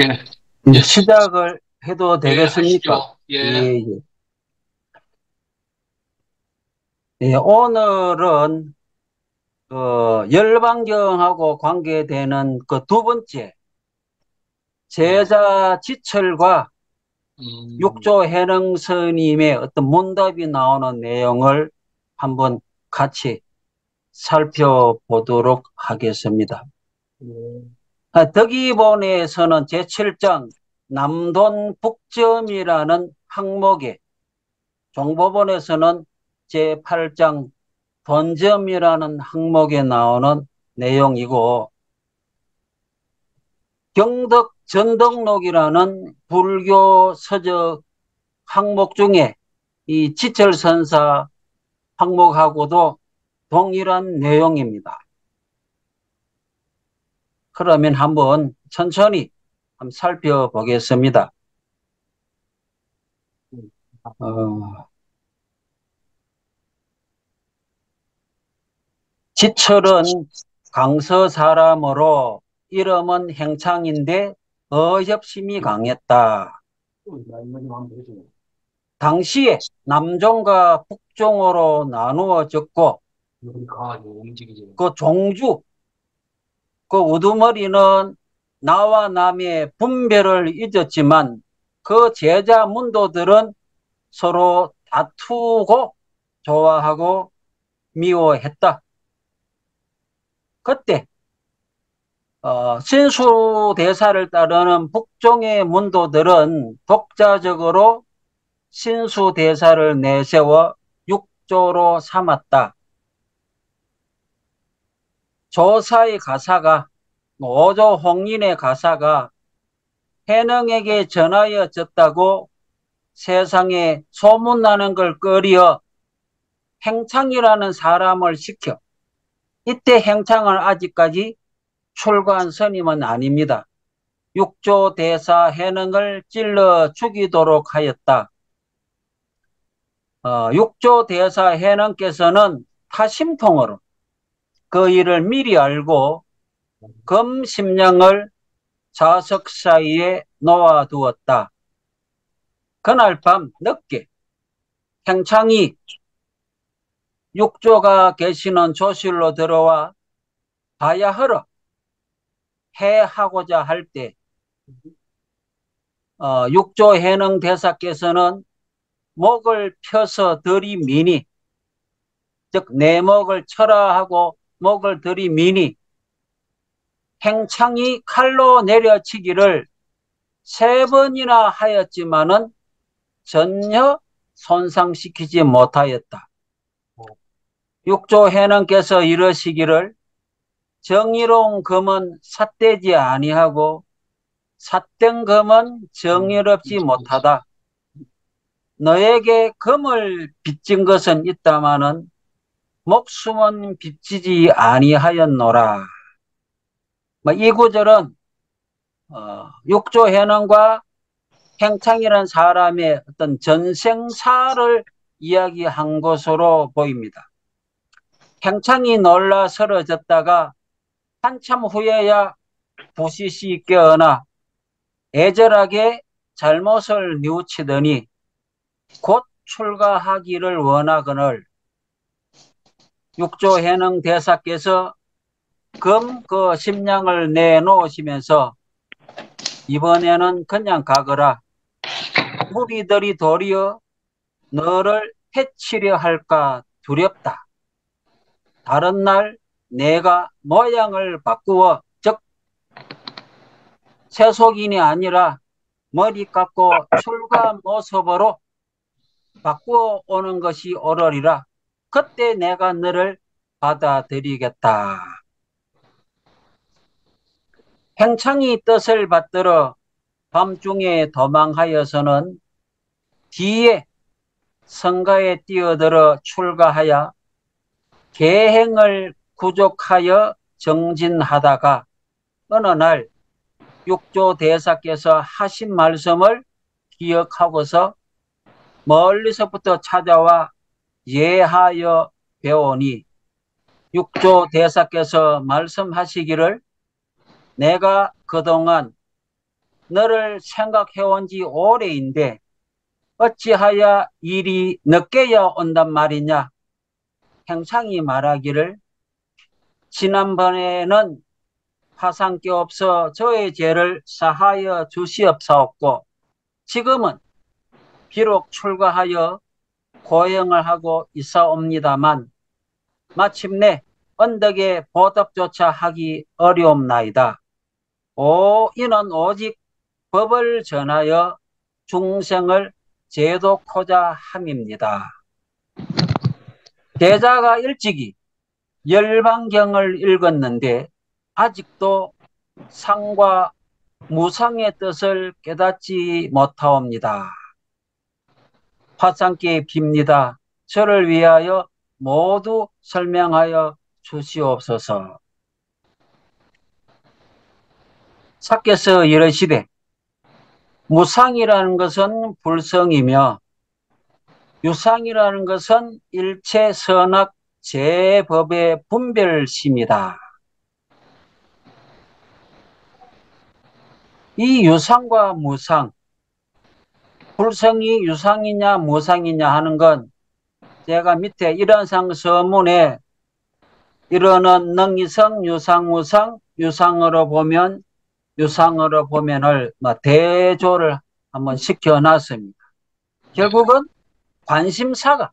예, 이제 예, 시작을 해도 예, 되겠습니까? 하시죠. 예, 예, 예. 예, 오늘은 열반경하고 관계되는 그 두 번째 예, 제자 지철과 음, 육조 해능 스님의 어떤 문답이 나오는 내용을 한번 같이 살펴보도록 하겠습니다. 예, 덕기본에서는 제7장 남돈 북점이라는 항목에, 종법원에서는 제8장 돈점이라는 항목에 나오는 내용이고, 경덕 전덕록이라는 불교 서적 항목 중에 이 지철선사 항목하고도 동일한 내용입니다. 그러면 한번 천천히 한번 살펴보겠습니다. 어, 지철은 강서 사람으로 이름은 행창인데 어협심이 강했다. 당시에 남종과 북종으로 나누어졌고 그 종주, 그 우두머리는 나와 남의 분별을 잊었지만 그 제자 문도들은 서로 다투고 좋아하고 미워했다. 그때 신수대사를 따르는 북종의 문도들은 독자적으로 신수대사를 내세워 육조로 삼았다. 조사의 가사가 오조 홍인의 가사가 해능에게 전하여졌다고 세상에 소문나는 걸 꺼려 행창이라는 사람을 시켜 이때 행창을 아직까지 출가한 스님은 아닙니다. 육조 대사 해능을 찔러 죽이도록 하였다. 육조 대사 해능께서는 타심통으로 그 일을 미리 알고 금심령을 좌석 사이에 놓아두었다. 그날 밤 늦게 행창이 육조가 계시는 조실로 들어와 봐야 하러 해하고자 할 때 육조 해능 대사께서는 목을 펴서 들이미니, 즉 내 목을 쳐라 하고 목을 들이미니 행창이 칼로 내려치기를 3번이나 하였지만은 전혀 손상시키지 못하였다. 육조 해능께서 이러시기를 정의로운 금은 삿대지 아니하고 삿된 금은 정의롭지 못하다. 너에게 금을 빚진 것은 있다마는 목숨은 빚지지 아니하였노라. 이 구절은 육조 해능과 행창이라는 사람의 어떤 전생사를 이야기한 것으로 보입니다. 행창이 놀라 쓰러졌다가 한참 후에야 부시시 깨어나 애절하게 잘못을 뉘우치더니 곧 출가하기를 원하거늘 육조 해능 대사께서 그 심량을 내놓으시면서 이번에는 그냥 가거라. 무리들이 도리어 너를 해치려 할까 두렵다. 다른 날 내가 모양을 바꾸어 즉 세속인이 아니라 머리 깎고 출가 모습으로 바꾸어 오는 것이 옳으리라. 그때 내가 너를 받아들이겠다. 행창이 뜻을 받들어 밤중에 도망하여서는 뒤에 성가에 뛰어들어 출가하여 계행을 구족하여 정진하다가 어느 날 육조 대사께서 하신 말씀을 기억하고서 멀리서부터 찾아와 예하여 배우니 육조 대사께서 말씀하시기를 내가 그동안 너를 생각해온 지 오래인데 어찌하여 일이 늦게야 온단 말이냐. 행창이 말하기를 지난번에는 화상께 없어 저의 죄를 사하여 주시옵사옵고 지금은 비록 출가하여 고행을 하고 있사옵니다만 마침내 언덕에 보답조차 하기 어려움나이다. 이는 오직 법을 전하여 중생을 제도코자 함입니다. 제자가 일찍이 열반경을 읽었는데 아직도 상과 무상의 뜻을 깨닫지 못하옵니다. 화상께 빕니다. 저를 위하여 모두 설명하여 주시옵소서. 사께서 이르시되 무상이라는 것은 불성이며 유상이라는 것은 일체 선악 제법의 분별심이다. 이 유상과 무상, 불성이 유상이냐 무상이냐 하는 건 제가 밑에 일원상 서문에 이르는 능이성 유상 무상 유상으로 보면을 대조를 한번 시켜놨습니다. 결국은 관심사가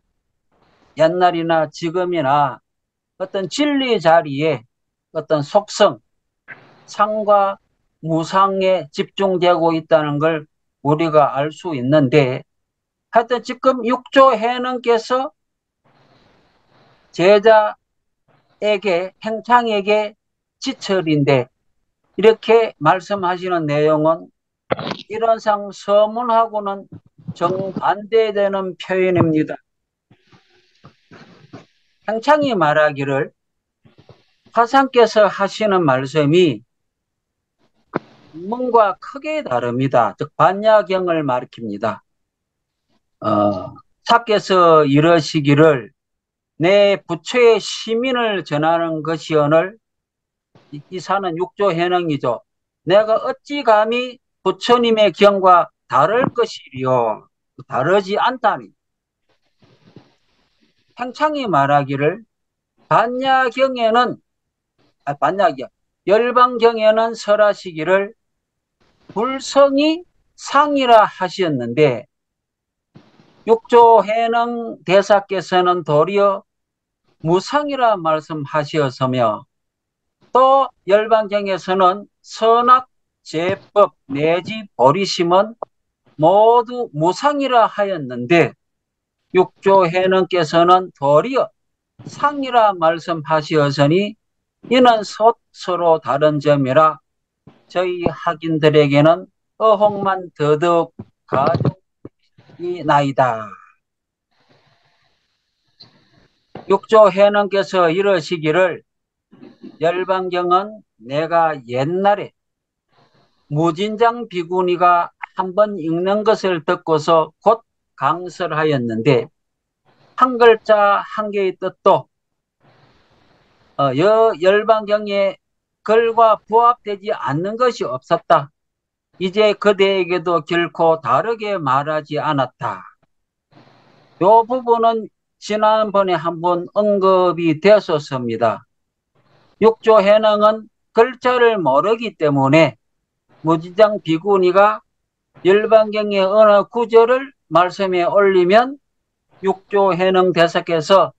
옛날이나 지금이나 어떤 진리 자리에 어떤 속성, 상과 무상에 집중되고 있다는 걸 우리가 알 수 있는데 하여튼 지금 육조 해능께서 제자에게 행창에게 지철인데 이렇게 말씀하시는 내용은 일원상 서문하고는 정반대되는 표현입니다. 행창이 말하기를 화상께서 하시는 말씀이 문과 크게 다릅니다. 즉 반야경을 가리킵니다. 사께서 이러시기를 내 부처의 시민을 전하는 것이오늘 이 사는 육조 해능이죠. 내가 어찌 감히 부처님의 경과 다를 것이리요. 다르지 않다니. 행창이 말하기를 열반경에는 설하시기를 불성이 상이라 하셨는데 육조 해능 대사께서는 도리어 무상이라 말씀하시었으며 또 열반경에서는 선악 제법 내지 보리심은 모두 무상이라 하였는데 육조 해능께서는 도리어 상이라 말씀하시었으니 이는 서로 다른 점이라 저희 학인들에게는 어혹만 더더욱 가중이나이다. 육조 해능께서 이러시기를 열반경은 내가 옛날에 무진장 비구니가 한번 읽는 것을 듣고서 곧 강설하였는데 한 글자 한 개의 뜻도 열반경의 글과 부합되지 않는 것이 없었다. 이제 그대에게도 결코 다르게 말하지 않았다. 이 부분은 지난번에 한번 언급이 되었습니다. 육조 해능은 글자를 모르기 때문에 무진장 비구니가 열반경의 어느 구절을 말씀에 올리면 육조 해능 대사께서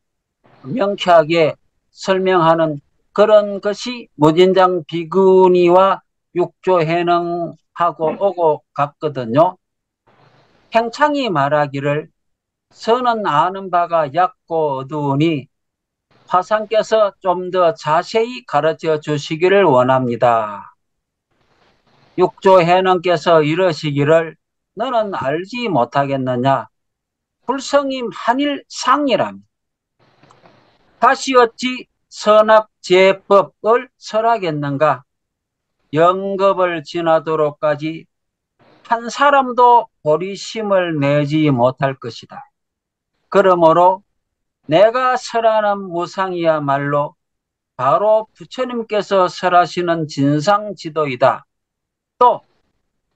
명쾌하게 설명하는 그런 것이 무진장 비구니와 육조 해능하고 오고 갔거든요. 행창이 말하기를 선은 아는 바가 얕고 어두우니 화상께서 좀 더 자세히 가르쳐 주시기를 원합니다. 육조 해능께서 이러시기를 너는 알지 못하겠느냐. 불성이 만일 상이라면 다시 어찌 선악제법을 설하겠는가. 영겁을 지나도록까지 한 사람도 보리심을 내지 못할 것이다. 그러므로 내가 설하는 무상이야말로 바로 부처님께서 설하시는 진상지도이다. 또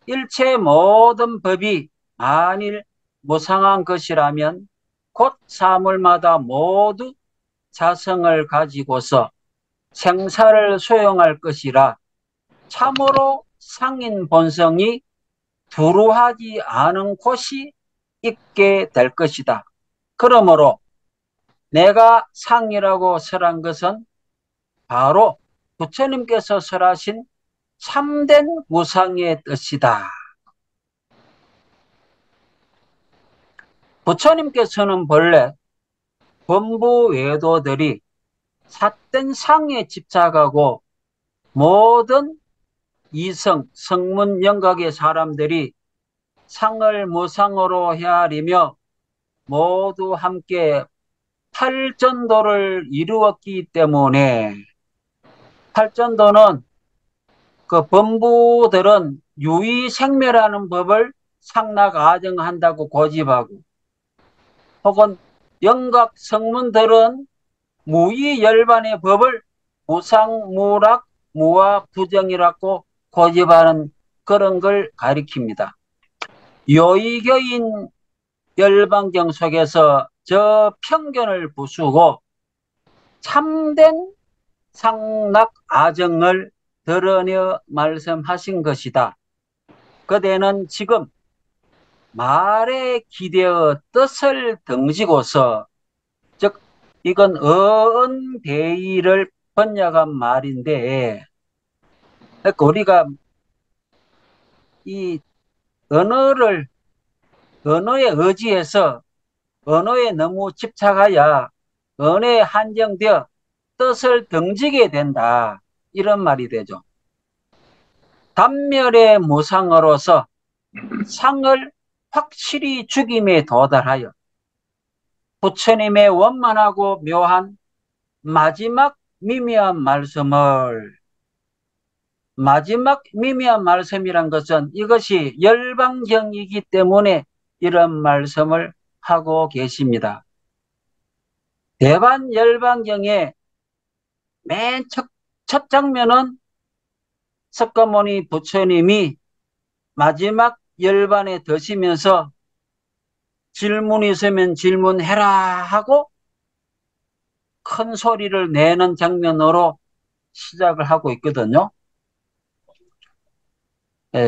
일체 모든 법이 만일 무상한 것이라면 곧 사물마다 모두 자성을 가지고서 생사를 수용할 것이라 참으로 상인 본성이 두루하지 않은 곳이 있게 될 것이다. 그러므로 내가 상이라고 설한 것은 바로 부처님께서 설하신 참된 무상의 뜻이다. 부처님께서는 본래 범부 외도들이 삿된 상에 집착하고 모든 이성, 성문 영각의 사람들이 상을 무상으로 헤아리며 모두 함께 팔전도를 이루었기 때문에 팔전도는 그 범부들은 유의생멸하는 법을 상락아정한다고 고집하고 혹은 영각 성문들은 무의열반의 법을 무상무락 무아부정이라고 고집하는 그런 걸 가리킵니다. 요의교인 열반경 속에서 저 편견을 부수고 참된 상락아정을 드러내 말씀하신 것이다. 그대는 지금 말에 기대어 뜻을 등지고서 즉 이건 어언대의를 번역한 말인데 그러니까 우리가 이 언어에 의지해서 언어에 너무 집착하여 언어에 한정되어 뜻을 등지게 된다. 이런 말이 되죠. 단멸의 무상으로서 상을 확실히 죽임에 도달하여 부처님의 원만하고 묘한 마지막 미미한 말씀이란 것은 이것이 열반경이기 때문에 이런 말씀을 하고 계십니다. 대반열반경의 맨 첫 장면은 석가모니 부처님이 마지막 열반에 드시면서 질문이 있으면 질문해라 하고 큰 소리를 내는 장면으로 시작을 하고 있거든요.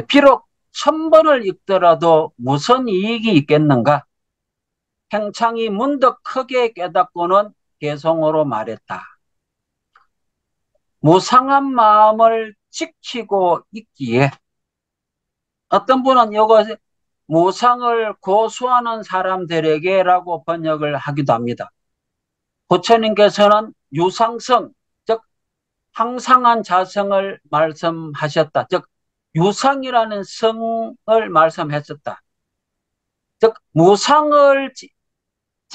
비록 1000번을 읽더라도 무슨 이익이 있겠는가? 행창이 문득 크게 깨닫고는 개성으로 말했다. 무상한 마음을 지키고 있기에 어떤 분은 이것을 무상을 고수하는 사람들에게라고 번역을 하기도 합니다. 부처님께서는 유상성, 즉 항상한 자성을 말씀하셨다. 즉 유상이라는 성을 말씀하셨다. 즉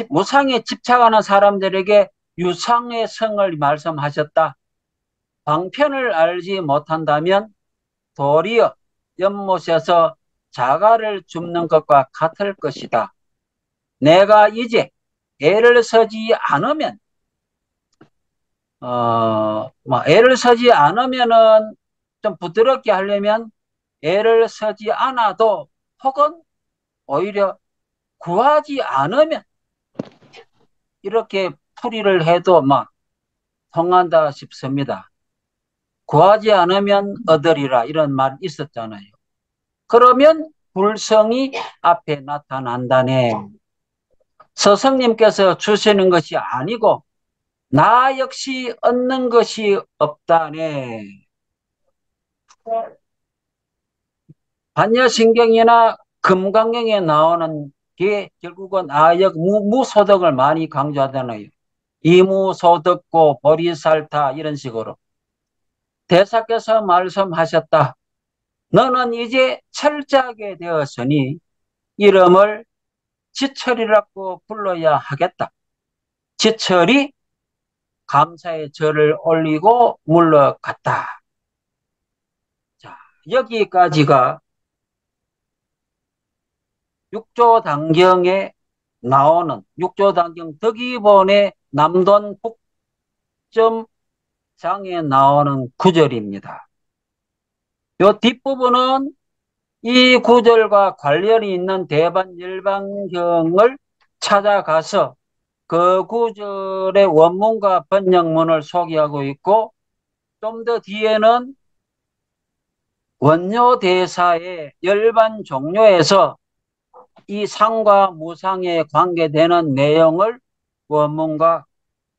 무상에 집착하는 사람들에게 유상의 성을 말씀하셨다. 방편을 알지 못한다면 도리어 연못에서 자갈을 줍는 것과 같을 것이다. 내가 이제 애를 쓰지 않으면 애를 쓰지 않으면은 좀 부드럽게 하려면 애를 쓰지 않아도 혹은 오히려 구하지 않으면 이렇게 풀이를 해도 막 통한다 싶습니다. 구하지 않으면 얻으리라 이런 말 있었잖아요. 그러면 불성이 앞에 나타난다네. 스승님께서 주시는 것이 아니고 나 역시 얻는 것이 없다네. 반야신경이나 금강경에 나오는 게 결국은 아역 무소득을 많이 강조하잖아요. 이무소득고 보리살타 이런 식으로. 대사께서 말씀하셨다. 너는 이제 철저하게 되었으니 이름을 지철이라고 불러야 하겠다. 지철이 감사의 절을 올리고 물러갔다. 자, 여기까지가 육조단경에 나오는 육조단경 덕이본의 남돈 북점장에 나오는 구절입니다. 이 뒷부분은 이 구절과 관련이 있는 대반 열반경을 찾아가서 그 구절의 원문과 번역문을 소개하고 있고, 좀 더 뒤에는 원료 대사의 열반 종료에서 이 상과 무상에 관계되는 내용을 원문과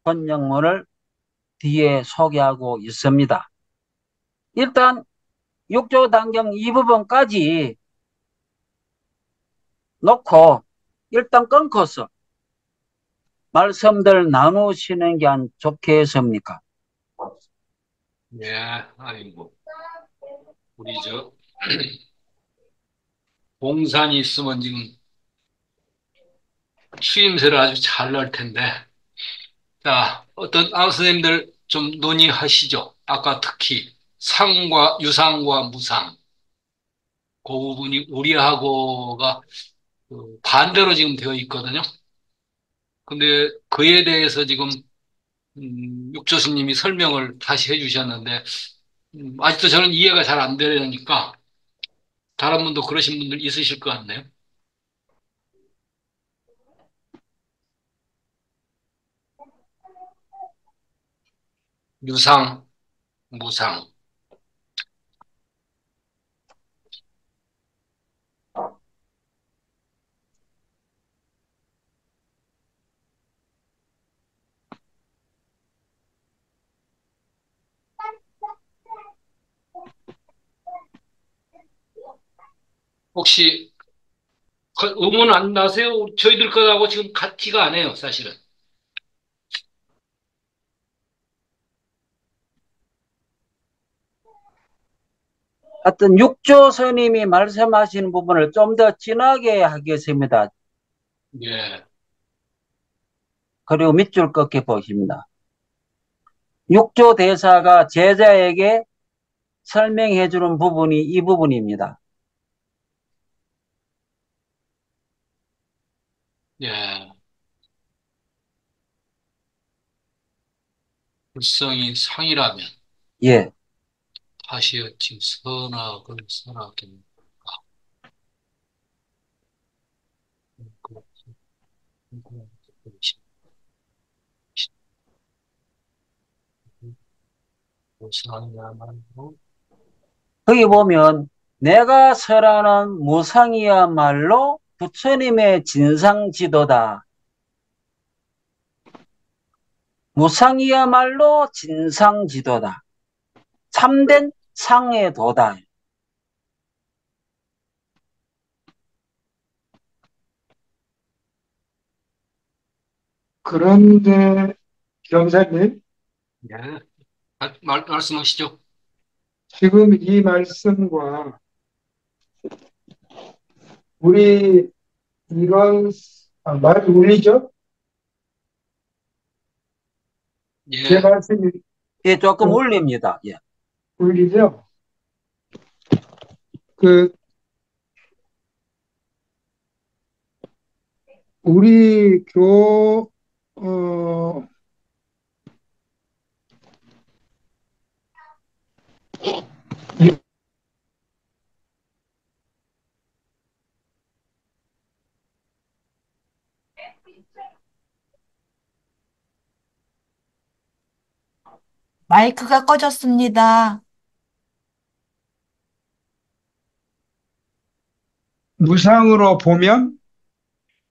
번역문을 뒤에 소개하고 있습니다. 일단 6조 단경 이 부분까지 놓고 일단 끊고서 말씀들 나누시는 게 안 좋겠습니까? 예, 아이고, 우리 봉산이 있으면 지금 추임새를 아주 잘 넣을 텐데. 자, 선생님들 좀 논의하시죠. 아까 특히 상과, 유상과 무상. 그 부분이 우리하고가 반대로 지금 되어 있거든요. 근데 그에 대해서 지금 육조스님이 설명을 다시 해주셨는데 아직도 저는 이해가 잘 안 되니까 다른 분도 그러신 분들 있으실 것 같네요. 유상, 무상. 혹시 의문 안 나세요? 저희들 거하고 지금 같지가 않아요, 사실은. 하여튼 육조 스님이 말씀하시는 부분을 좀 더 진하게 하겠습니다. 예, 그리고 밑줄 꺾여 보십니다. 육조 대사가 제자에게 설명해 주는 부분이 이 부분입니다. 예. 불성이 상이라면 예. 다시 여친 선악을 선하겠는가. 무상이야말로 거기 보면 내가 설하는 무상이야말로 부처님의 진상지도다. 무상이야말로 진상지도다. 참된 상의 도다. 그런데 경사님, 예. 말씀하시죠. 지금 이 말씀과 우리 이런 말 울리죠? 제 예, 말씀이 예, 조금 좀 울립니다. 예. 울리죠? 그 우리 어, 마이크가 꺼졌습니다. 무상으로 보면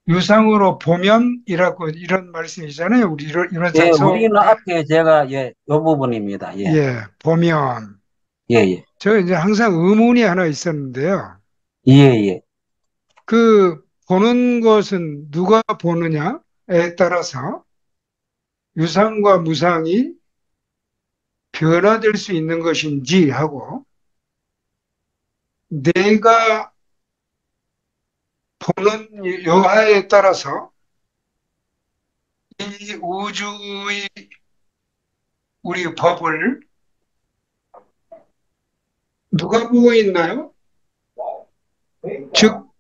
유상으로 보면이라고 이런 말씀이잖아요. 우리 이런 예, 장소 우리는 앞에 제가, 예, 요 부분입니다. 예, 예 보면 예, 예, 저 이제 항상 의문이 하나 있었는데요. 예, 예. 그 보는 것은 누가 보느냐에 따라서 유상과 무상이 변화될 수 있는 것인지 하고 내가 보는 여하에 따라서 이 우주의 우리 법을 누가 보고 있나요? 즉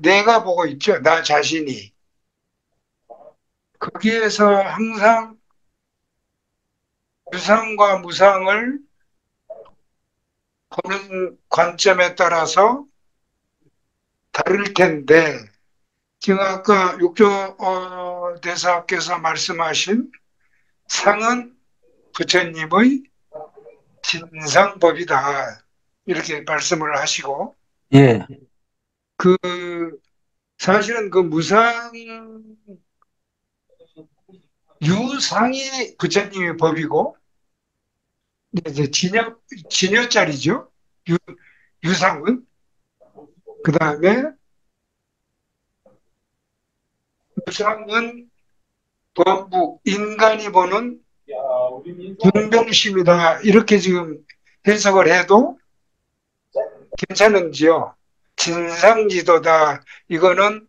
내가 보고 있죠. 나 자신이. 거기에서 항상 유상과 무상을 보는 관점에 따라서 다를 텐데, 지금 아까 육조 대사께서 말씀하신 상은 부처님의 진상법이다. 이렇게 말씀을 하시고, 예, 그, 사실은 그 무상, 유상이 부처님의 법이고, 이제 진여자리죠. 유상은. 그 다음에 무상은 범부, 인간이 보는 분별심이다. 이렇게 지금 해석을 해도 괜찮은지요? 진상지도다. 이거는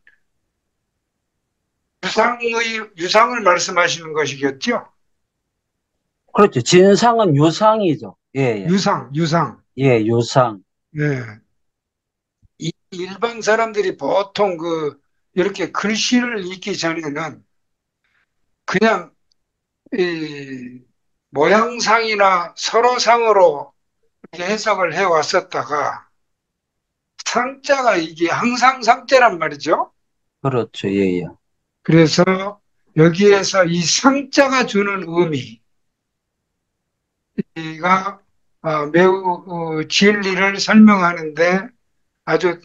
유상을 말씀하시는 것이겠죠? 그렇죠. 진상은 유상이죠. 예, 예, 유상. 예, 유상. 네. 일반 사람들이 보통 이렇게 글씨를 읽기 전에는 그냥 이 모양상이나 설어상으로 이렇게 해석을 해 왔었다가 상자가 이게 항상 상자란 말이죠. 그렇죠. 예, 예. 그래서 여기에서 이 상자가 주는 의미가 매우 진리를 설명하는데 아주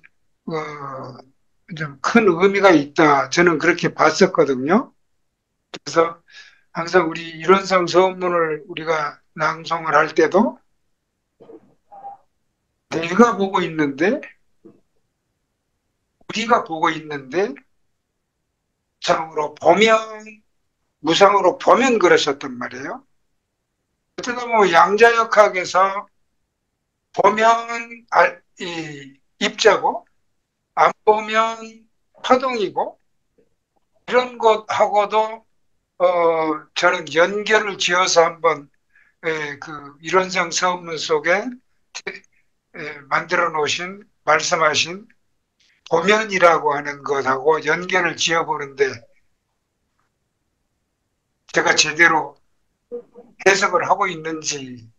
좀 큰 의미가 있다. 저는 그렇게 봤었거든요. 그래서 항상 우리 일원상 서문을 우리가 낭송을 할 때도 내가 보고 있는데 우리가 보고 있는데 무상으로 보면 그러셨단 말이에요. 어쩌다 보면 양자역학에서 보면 입자고 안 보면 파동이고 이런 것하고도 저는 연결을 지어서 한번 일원상 서문 속에 만들어 놓으신 말씀하신 보면이라고 하는 것하고 연결을 지어보는데 제가 제대로 해석을 하고 있는지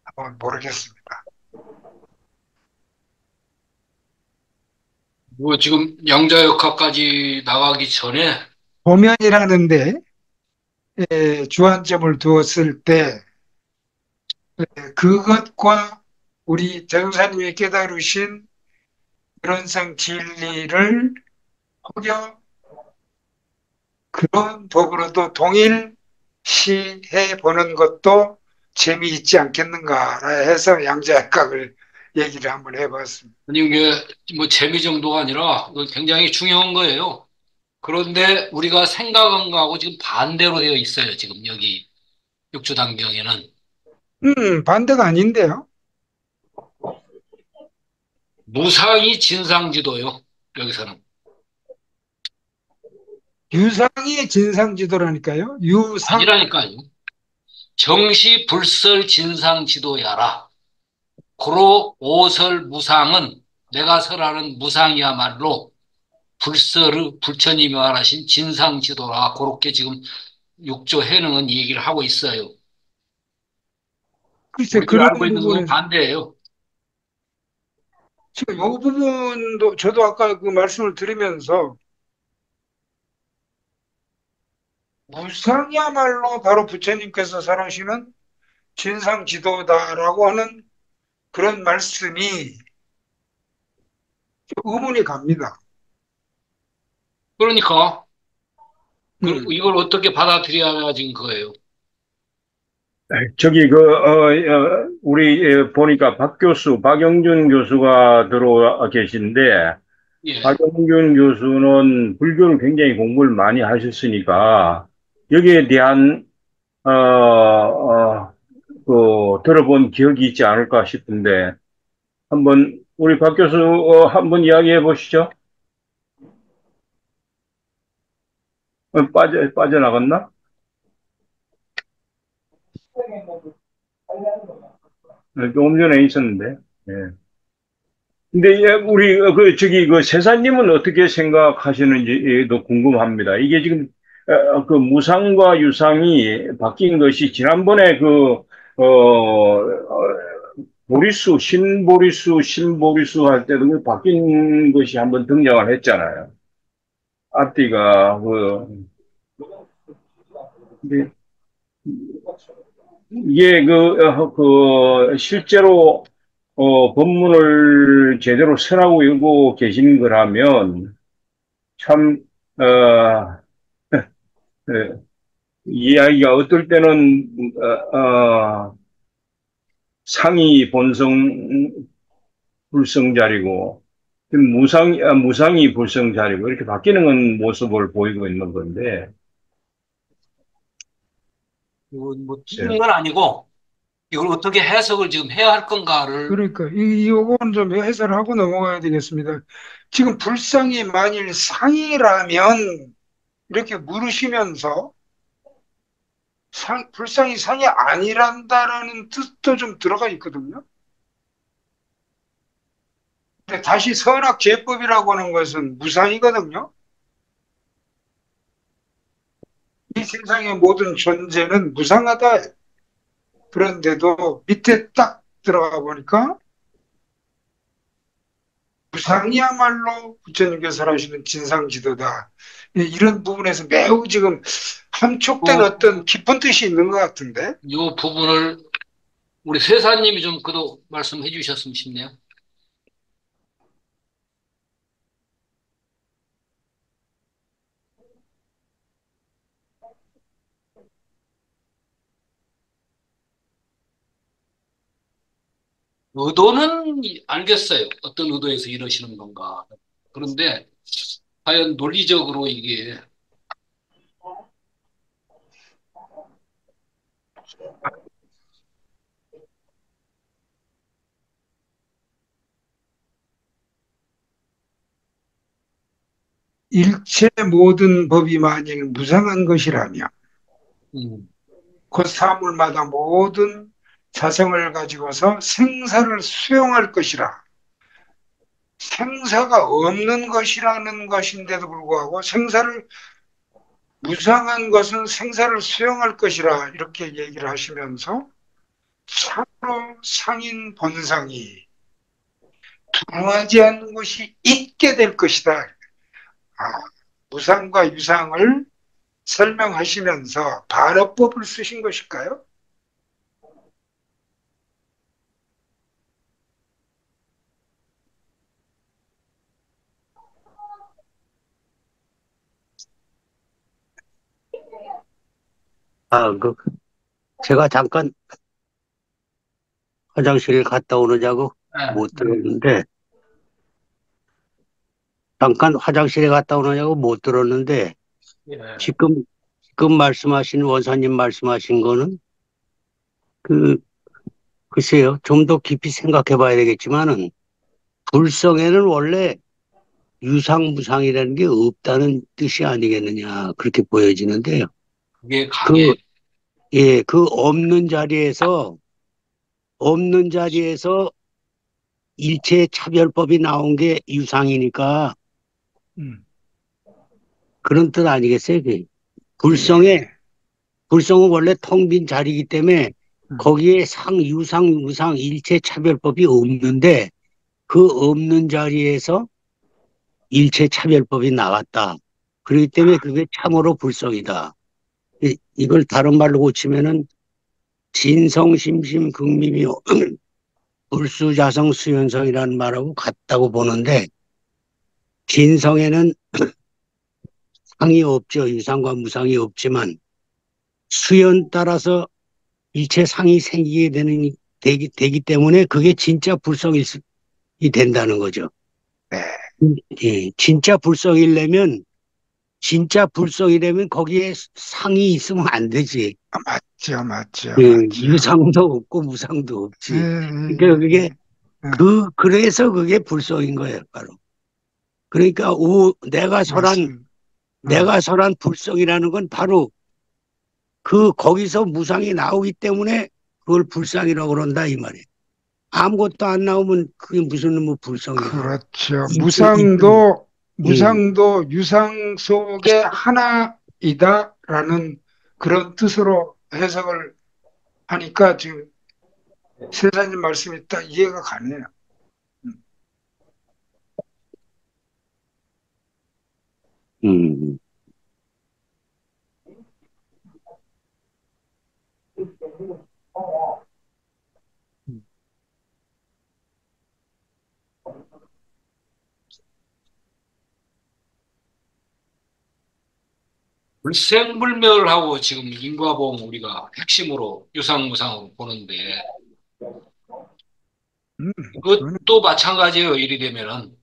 한번 모르겠습니다. 뭐 지금 양자역학까지 나가기 전에 보면이라는데 주안점을 두었을 때 그것과 우리 전사님이 깨달으신 그런상 진리를 혹여 그런 법으로도 동일시해 보는 것도 재미있지 않겠는가 해서 양자역학을 얘기를 한번 해봤습니다. 아니 이게 뭐 재미 정도가 아니라 이건 굉장히 중요한 거예요. 그런데 우리가 생각한 거하고 지금 반대로 되어 있어요. 지금 여기 육조단경에는 반대가 아닌데요. 무상이 진상지도요. 여기서는 유상이 진상지도라니까요. 유상. 아니라니까요. 정시불설 진상지도야라. 고로 오설 무상은 내가 설하는 무상이야말로 불설의 부처님이 말하신 진상지도라. 그렇게 지금 육조 해능은 얘기를 하고 있어요. 글쎄, 우리가 그런 알고 있는 건 부분은, 반대예요. 지금 이 부분도 저도 아까 그 말씀을 드리면서, 무상이야말로 바로 부처님께서 설하시는 진상지도다라고 하는 그런 말씀이 의문이 갑니다. 그러니까 음. 이걸 어떻게 받아들여야 지금 그거예요. 저기, 우리, 보니까 박영준 교수가 들어와 계신데, 예. 박영준 교수는 불교를 굉장히 공부를 많이 하셨으니까, 여기에 대한, 들어본 기억이 있지 않을까 싶은데, 우리 박 교수, 한번 이야기해 보시죠. 빠져나갔나? 조금 전에 있었는데, 예. 근데 우리 세사님은 어떻게 생각하시는지도 궁금합니다. 이게 지금 그 무상과 유상이 바뀐 것이 지난번에 어, 신보리수 할 때도 그 바뀐 것이 한번 등장을 했잖아요. 앞뒤가, 근데 이게 실제로, 법문을 제대로 설하고 읽고 계신 거라면, 참, 어, 예, 이야기가 어떨 때는, 상이 본성 불성자리고, 무상이 불성자리고, 이렇게 바뀌는 모습을 보이고 있는 건데, 뭐 틀린 글쎄요. 건 아니고 이걸 어떻게 해석을 지금 해야 할 건가를. 그러니까 요건 좀 해설하고 넘어가야 되겠습니다. 지금 불상이 만일 상이라면 이렇게 물으시면서 불상이 상이 아니란다라는 뜻도 좀 들어가 있거든요. 근데 다시 선악제법이라고 하는 것은 무상이거든요. 이 세상의 모든 존재는 무상하다. 그런데도 밑에 딱 들어가 보니까 무상이야말로 부처님께서 하시는 진상지도다. 이런 부분에서 매우 지금 함축된 그, 어떤 깊은 뜻이 있는 것 같은데. 요 부분을 우리 세사님이 좀 그도 말씀해 주셨으면 싶네요. 의도는 알겠어요. 어떤 의도에서 이러시는 건가. 그런데 과연 논리적으로 이게 일체 모든 법이 만일 무상한 것이라면 음, 그 사물마다 모든 자성을 가지고서 생사를 수용할 것이라. 생사가 없는 것이라는 것인데도 불구하고 무상한 것은 생사를 수용할 것이라 이렇게 얘기를 하시면서 참으로 상인 본상이 통하지 않는 것이 있게 될 것이다. 아, 무상과 유상을 설명하시면서 반어법을 쓰신 것일까요? 아, 제가 잠깐 화장실 갔다 오느냐고 네, 못 들었는데, 잠깐 화장실에 갔다 오느냐고 못 들었는데, 예. 지금 말씀하신 원사님 말씀하신 거는, 그, 글쎄요, 좀 더 깊이 생각해 봐야 되겠지만은, 불성에는 원래 유상무상이라는 게 없다는 뜻이 아니겠느냐, 그렇게 보여지는데요. 그게 그, 강해. 예, 없는 자리에서 일체 차별법이 나온 게 유상이니까 음, 그런 뜻 아니겠어요? 불성에, 예. 불성은 원래 텅 빈 자리이기 때문에 음. 거기에 유상, 무상, 일체 차별법이 없는데 그 없는 자리에서 일체 차별법이 나왔다. 그렇기 때문에 그게 참으로 불성이다. 이걸 다른 말로 고치면은 진성심심 극미묘 불수자성 수연성이라는 말하고 같다고 보는데 진성에는 상이 없죠. 유상과 무상이 없지만 수연 따라서 일체 상이 생기게 되기 때문에 그게 진짜 이 된다는 거죠. 네, 예, 진짜 불성이려면 거기에 상이 있으면 안 되지. 맞죠, 맞죠, 예, 맞죠. 유상도 없고 무상도 예, 없지. 그러니까 예, 그게 예, 예. 그래서 그게 불성인 거예요, 바로. 그러니까 맞습니다. 내가 설한 불성이라는 건 바로 거기서 무상이 나오기 때문에 그걸 불상이라고 그런다 이 말이에요. 아무것도 안 나오면 그게 무슨 뭐 불성이고. 그렇죠. 있으면, 예. 무상도 유상 속의 하나이다라는 그런 뜻으로 해석을 하니까 지금 세사님 말씀이 딱 이해가 가네요. 음. 음, 불생불멸하고 지금 인과보험 우리가 핵심으로 유상무상으로 보는데 그거는 이것도 마찬가지예요. 이리 되면은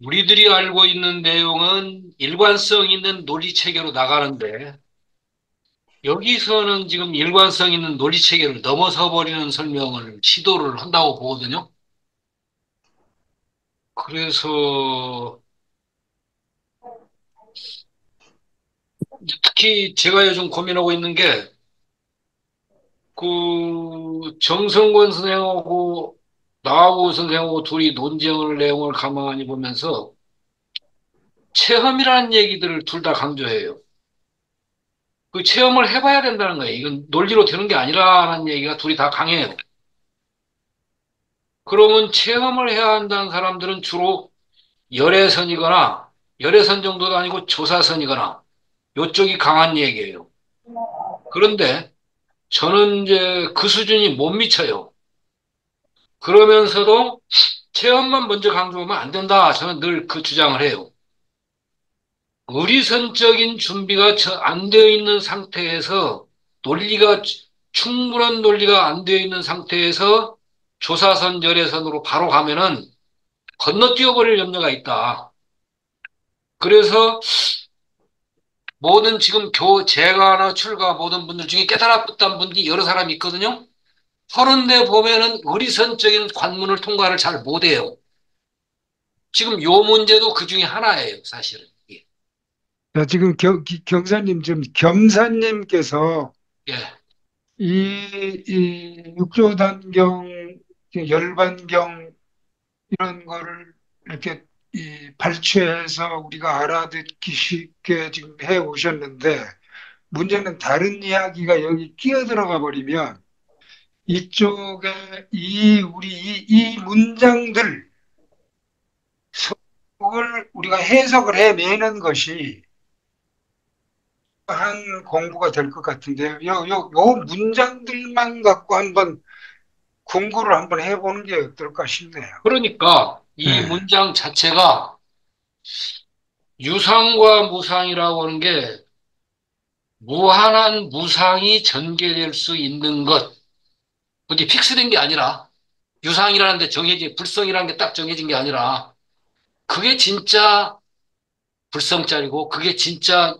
우리들이 알고 있는 내용은 일관성 있는 논리 체계로 나가는데 여기서는 지금 일관성 있는 논리 체계를 넘어서 버리는 설명을 시도를 한다고 보거든요. 그래서 특히 제가 요즘 고민하고 있는 게 그 정성권 선생하고 나하고 선생하고 둘이 논쟁을 내용을 가만히 보면서 체험이라는 얘기들을 둘 다 강조해요. 그 체험을 해봐야 된다는 거예요. 이건 논리로 되는 게 아니라는 얘기가 둘이 다 강해요. 그러면 체험을 해야 한다는 사람들은 주로 열애선이거나 열애선 정도도 아니고 조사선이거나 요쪽이 강한 얘기예요. 그런데 저는 이제 그 수준이 못 미쳐요. 그러면서도 체험만 먼저 강조하면 안 된다. 저는 늘 그 주장을 해요. 의리선적인 준비가 안 되어 있는 상태에서 논리가 충분한 논리가 안 되어 있는 상태에서 조사선, 열애선으로 바로 가면은 건너뛰어 버릴 염려가 있다. 그래서 모든 지금 재가나 출가 모든 분들 중에 깨달았던 분들이 여러 사람이 있거든요. 그런데 보면은 의리선적인 관문을 통과를 잘 못해요. 지금 요 문제도 그 중에 하나예요, 사실은. 예. 자, 지금 경사님, 지금 겸사님께서 예. 이 육조단경, 열반경 이런 거를 이렇게 발췌해서 우리가 알아듣기 쉽게 지금 해 오셨는데 문제는 다른 이야기가 여기 끼어들어가 버리면 이쪽에 이 문장들 속을 우리가 해석을 해내는 것이 한 공부가 될 것 같은데요. 요 문장들만 갖고 한번 공부를 한번 해보는 게 어떨까 싶네요. 그러니까 이 네. 문장 자체가 유상과 무상이라고 하는 게 무한한 무상이 전개될 수 있는 것. 어디 픽스된 게 아니라 유상이라는 데 정해진, 불성이라는 게 딱 정해진 게 아니라 그게 진짜 불성짜리고 그게 진짜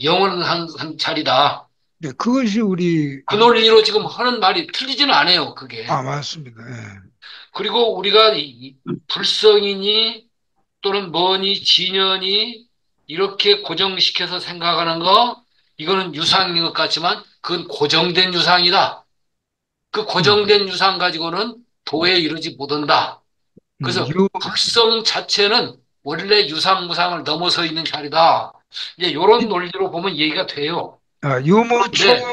영원한 한 자리다. 네, 그것이 우리, 그 논리로 지금 하는 말이 틀리지는 않아요, 그게. 맞습니다. 예. 그리고 우리가 불성이니 또는 뭐니 진연이 이렇게 고정시켜서 생각하는 거 이거는 유상인 것 같지만 그건 고정된 유상이다. 그 음, 고정된 유상 가지고는 도에 이르지 못한다. 그래서 요, 불성 자체는 원래 유상 무상을 넘어서 있는 자리다. 이제 이런 논리로 보면 얘기가 돼요. 그런데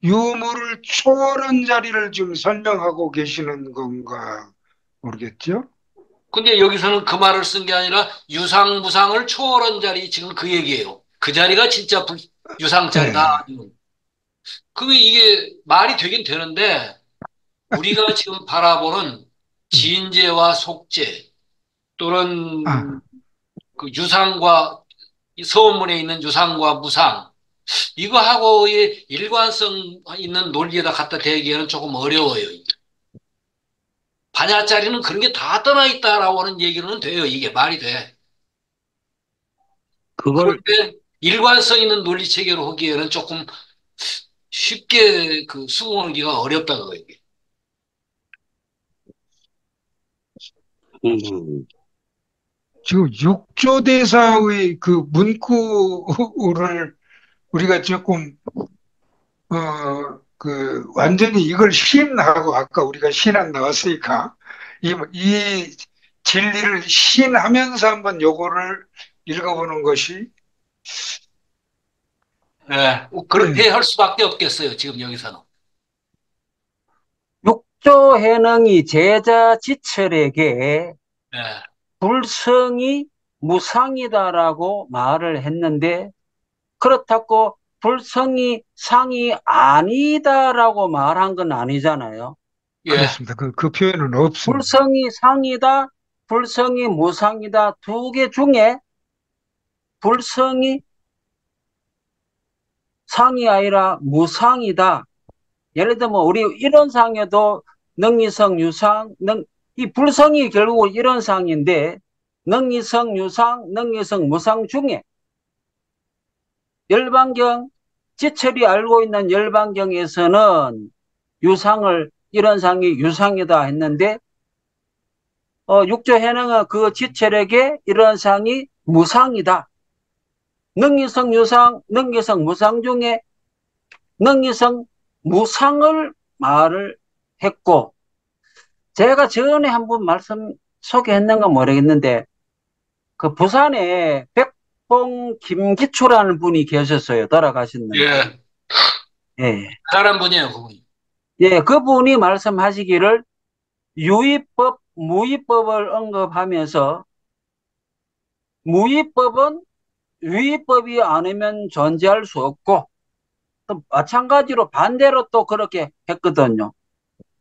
유무를 초월한 자리를 지금 설명하고 계시는 건가 모르겠죠? 근데 여기서는 그 말을 쓴 게 아니라 유상 무상을 초월한 자리 지금 그 얘기예요. 그 자리가 진짜 유상 자리다. 예. 그게 이게 말이 되긴 되는데 우리가 지금 바라보는 음. 진재와 속재 또는 아, 그 유상과 이 서원문에 있는 유상과 무상 이거하고의 일관성 있는 논리에다 갖다 대기에는 조금 어려워요. 반야짜리는 그런 게 다 떠나 있다라고 하는 얘기는 돼요. 이게 말이 돼. 그걸, 그런데 일관성 있는 논리 체계로 하기에는 조금 쉽게 그 수긍하기가 어렵다 그거예요. 음, 지금 육조대사의 그 문구를 우리가 조금, 완전히 이걸 신하고 아까 우리가 신안 나왔으니까 이 진리를 신하면서 한번 요거를 읽어보는 것이, 네. 예, 그렇게 할 수밖에 없겠어요. 지금 여기서는. 육조해능이 제자 지철에게 예. 불성이 무상이다라고 말을 했는데, 그렇다고 불성이 상이 아니다라고 말한 건 아니잖아요. 예. 그렇습니다. 그 표현은 없습니다. 불성이 상이다, 불성이 무상이다, 두 개 중에 불성이 상이 아니라 무상이다. 예를 들면 우리 이론상에도 능이성, 유상, 이 불성이 결국 이론상인데, 능이성, 유상, 능이성, 무상 중에 열반경, 지철이 알고 있는 열반경에서는 유상을, 이론상이 유상이다 했는데, 육조해능은 그 지철에게 이론상이 무상이다. 능이성, 유상, 능이성, 무상 중에 능이성, 무상을 말을 했고, 제가 전에 한번 말씀 소개했는가 모르겠는데, 그 부산에 백봉 김기초라는 분이 계셨어요. 돌아가셨는데. 예. 예. 잘한 분이에요, 그분이. 예, 그분이 말씀하시기를 유의법, 무의법을 언급하면서, 무의법은 유의법이 아니면 존재할 수 없고, 또 마찬가지로 반대로 또 그렇게 했거든요.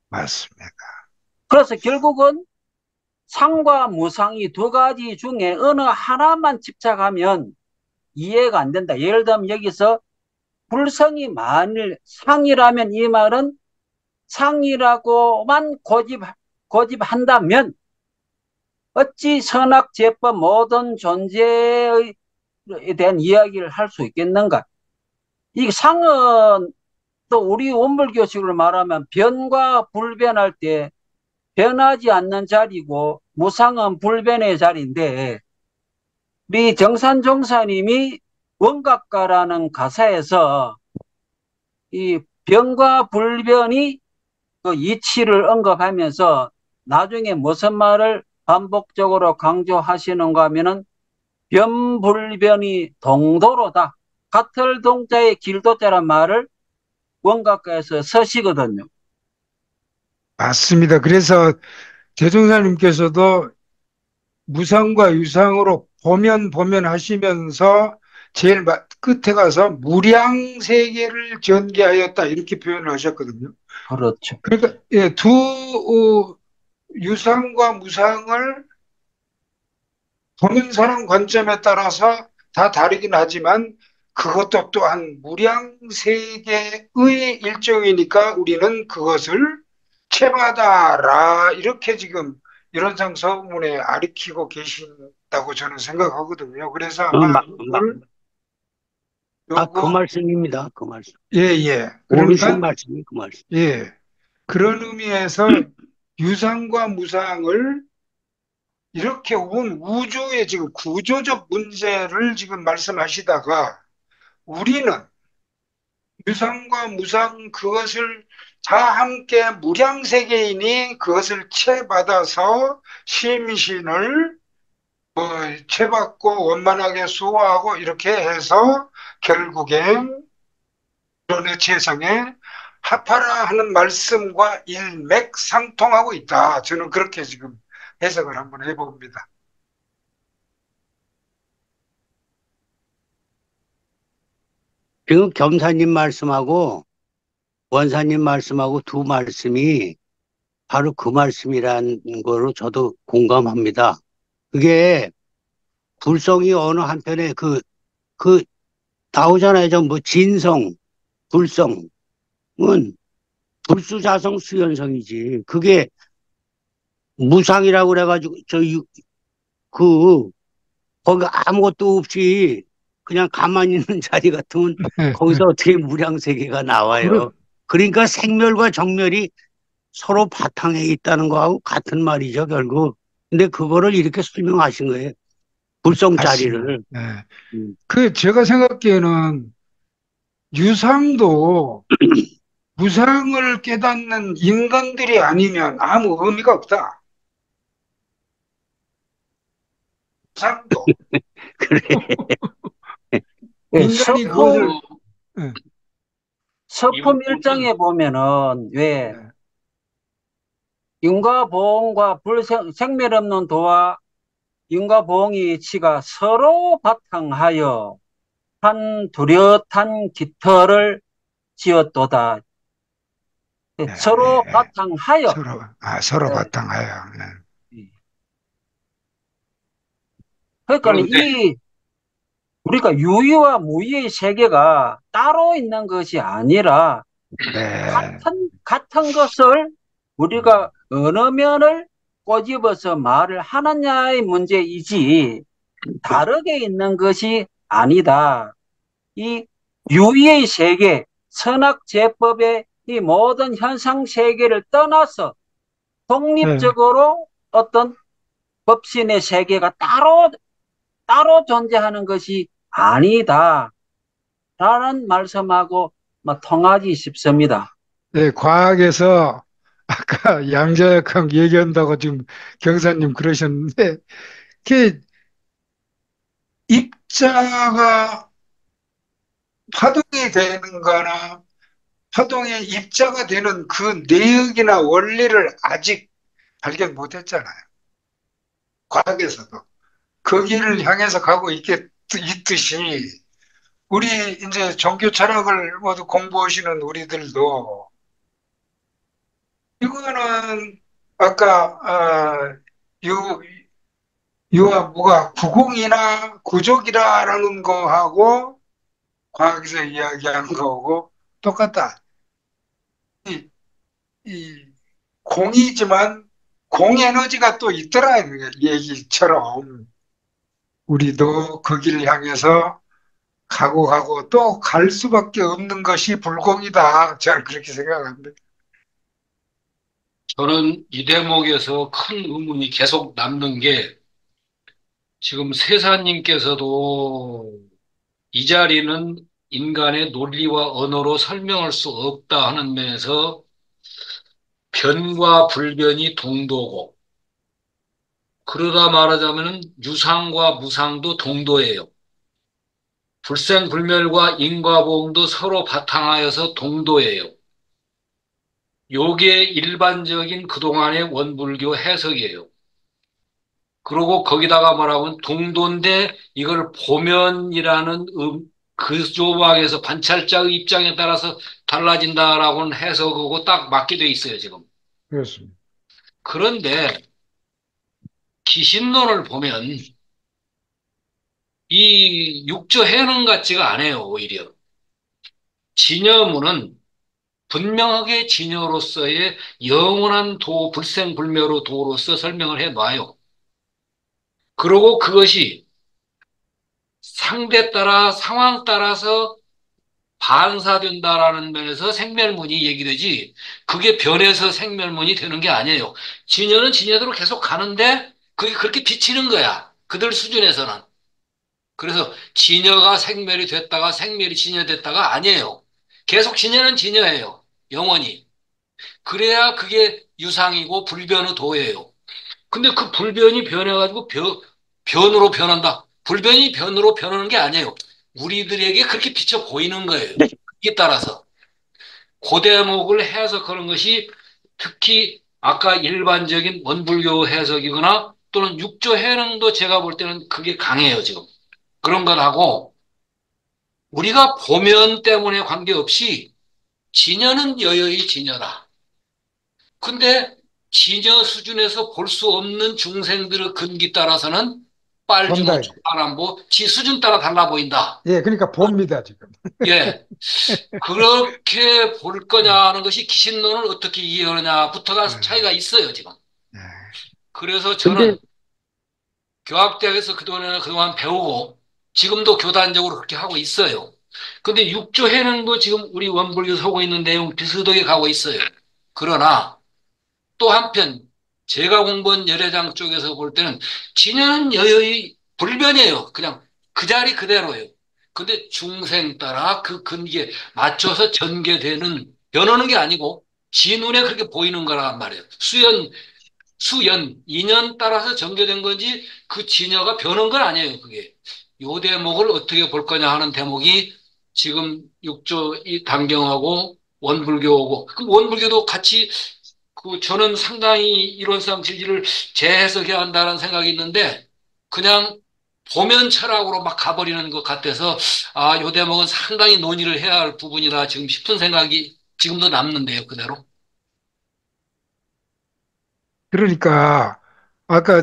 맞습니다. 그래서 결국은 상과 무상이 두 가지 중에 어느 하나만 집착하면 이해가 안 된다. 예를 들면 여기서 불성이 만일 상이라면 이 말은 상이라고만 고집한다면 어찌 선악제법 모든 존재에 대한 이야기를 할 수 있겠는가? 이 상은 또 우리 원불교식으로 말하면 변과 불변할 때 변하지 않는 자리고, 무상은 불변의 자리인데, 우리 정산종사님이 원각가라는 가사에서 이 변과 불변이 그 이치를 언급하면서 나중에 무슨 말을 반복적으로 강조하시는가 하면은 변불변이 동도로다. 같을 동자의 길도자란 말을 원각가에서 서시거든요. 맞습니다. 그래서 대종사님께서도 무상과 유상으로 보면 하시면서 제일 끝에 가서 무량세계를 전개하였다 이렇게 표현을 하셨거든요. 그렇죠. 그러니까 예, 유상과 무상을 보는 사람 관점에 따라서 다 다르긴 하지만 그것도 또한 무량세계의 일종이니까 우리는 그것을 체바다라 이렇게 지금 이론상 서문에 가리키고 계신다고 저는 생각하거든요. 그래서 아마 이걸 그 요거 말씀입니다. 그 말씀. 예. 오르신 그러니까 말씀이 그 말씀. 예. 그런 의미에서 유상과 무상을 이렇게 온 우주의 지금 구조적 문제를 지금 말씀하시다가 우리는 유상과 무상 그것을 다 함께 무량세계이니 그것을 채받아서 심신을 채받고 원만하게 수호하고 이렇게 해서 결국엔 이론의 재성에 합하라 하는 말씀과 일맥상통하고 있다. 저는 그렇게 지금 해석을 한번 해봅니다. 지금 겸사님 말씀하고 원사님 말씀하고 두 말씀이 바로 그 말씀이라는 거로 저도 공감합니다. 그게 불성이 어느 한편에 나오잖아요. 뭐 진성, 불성은 불수자성 수연성이지. 그게 무상이라고 그래가지고 거기 아무것도 없이 그냥 가만히 있는 자리 같으면 거기서 어떻게 무량세계가 나와요. 그러니까 생멸과 정멸이 서로 바탕에 있다는 거하고 같은 말이죠, 결국. 근데 그거를 이렇게 설명하신 거예요. 불성 자리를. 네. 제가 생각기에는 유상도 무상을 깨닫는 인간들이 아니면 아무 의미가 없다. 유상도. 그래. 인간이 그것을 서품 일장에 보면은 왜 인과보응과 생멸 없는 도와 인과보응의 이치가 서로 바탕하여 한 뚜렷한 깃털을 지었도다. 예, 서로 예, 예. 바탕하여. 서로 예, 바탕하여. 예. 그러니까 그런데 우리가 유의와 무의의 세계가 따로 있는 것이 아니라 네. 같은 것을 우리가 어느 면을 꼬집어서 말을 하느냐의 문제이지 다르게 있는 것이 아니다. 이 유의의 세계, 선악제법의 이 모든 현상 세계를 떠나서 네. 독립적으로 어떤 법신의 세계가 따로 존재하는 것이 아니다. 라는 말씀하고 통하기 쉽습니다. 네, 과학에서 아까 양자역학 얘기한다고 지금 경사님 그러셨는데, 그 입자가 파동이 되는 거나 파동의 입자가 되는 그 내역이나 원리를 아직 발견 못 했잖아요. 과학에서도. 거기를 향해서 가고 있듯이, 우리 이제 종교 철학을 모두 공부하시는 우리들도 이거는 아까 유, 유아 뭐가 구공이나 구족이라는 거하고 과학에서 이야기하는 거하고 똑같다. 이, 이 공이지만 공에너지가 또 있더라 이 얘기처럼 우리도 거기를 향해서 가고 또 갈 수밖에 없는 것이 불공이다. 저는 그렇게 생각합니다. 저는 이 대목에서 큰 의문이 계속 남는 게 지금 세사님께서도 이 자리는 인간의 논리와 언어로 설명할 수 없다 하는 면에서 변과 불변이 동도고 그러다 말하자면 유상과 무상도 동도예요. 불생불멸과 인과보응도 서로 바탕하여서 동도예요. 요게 일반적인 그동안의 원불교 해석이에요. 그리고 거기다가 뭐라면 동도인데 이걸 보면이라는 그 조각에서 관찰자의 입장에 따라서 달라진다라고는 해석하고 딱 맞게 돼 있어요, 지금. 그렇습니다. 그런데 기신론을 보면 이 육조 해능 같지가 않아요, 오히려. 진여문은 분명하게 진여로서의 영원한 도, 불생불멸의 도로서 설명을 해놔요. 그리고 그것이 상대 따라 상황 따라서 반사된다라는 면에서 생멸문이 얘기되지 그게 변해서 생멸문이 되는 게 아니에요. 진여는 진여대로 계속 가는데 그게 그렇게 비치는 거야. 그들 수준에서는. 그래서 진여가 생멸이 됐다가 생멸이 진여됐다가 아니에요. 계속 진여는 진여예요. 영원히. 그래야 그게 유상이고 불변의 도예요. 근데 그 불변이 변해가지고 변으로 변한다. 불변이 변으로 변하는 게 아니에요. 우리들에게 그렇게 비쳐 보이는 거예요. 이에 따라서. 그 대목을 해석하는 것이 특히 아까 일반적인 원불교 해석이거나 또는 육조 해능도 제가 볼 때는 그게 강해요, 지금. 그런 것하고 우리가 보면 때문에 관계없이 진여는 여여의 진여다. 근데 진여 수준에서 볼 수 없는 중생들의 근기 따라서는 빨주노, 본다. 파란보, 지 수준 따라 달라 보인다. 예, 그러니까 봅니다, 지금. 예. 그렇게 볼 거냐 하는 것이 기신론을 어떻게 이해하느냐부터가 예, 차이가 있어요, 지금. 예. 그래서 근데 저는 교학대학에서 그동안 배우고 지금도 교단적으로 그렇게 하고 있어요. 근데 육조 해능도 지금 우리 원불교 하고 있는 내용 비슷하게 가고 있어요. 그러나 또 한편 제가 공부한 열애장 쪽에서 볼 때는 진여는 여여의 불변이에요. 그냥 그 자리 그대로예요. 근데 중생 따라 그 근기에 맞춰서 전개되는 변하는 게 아니고 지 눈에 그렇게 보이는 거란 말이에요. 수연, 인연 따라서 전개된 건지 그 진여가 변한 건 아니에요. 그게. 요 대목을 어떻게 볼 거냐 하는 대목이 지금 육조 이 단경하고 원불교하고 그 원불교도 같이 저는 상당히 이론상 진리를 재해석해야 한다는 생각이 있는데, 그냥 보면 철학으로 막 가버리는 것 같아서, 아, 요 대목은 상당히 논의를 해야 할 부분이다, 지금 싶은 생각이 지금도 남는데요, 그대로. 그러니까 아까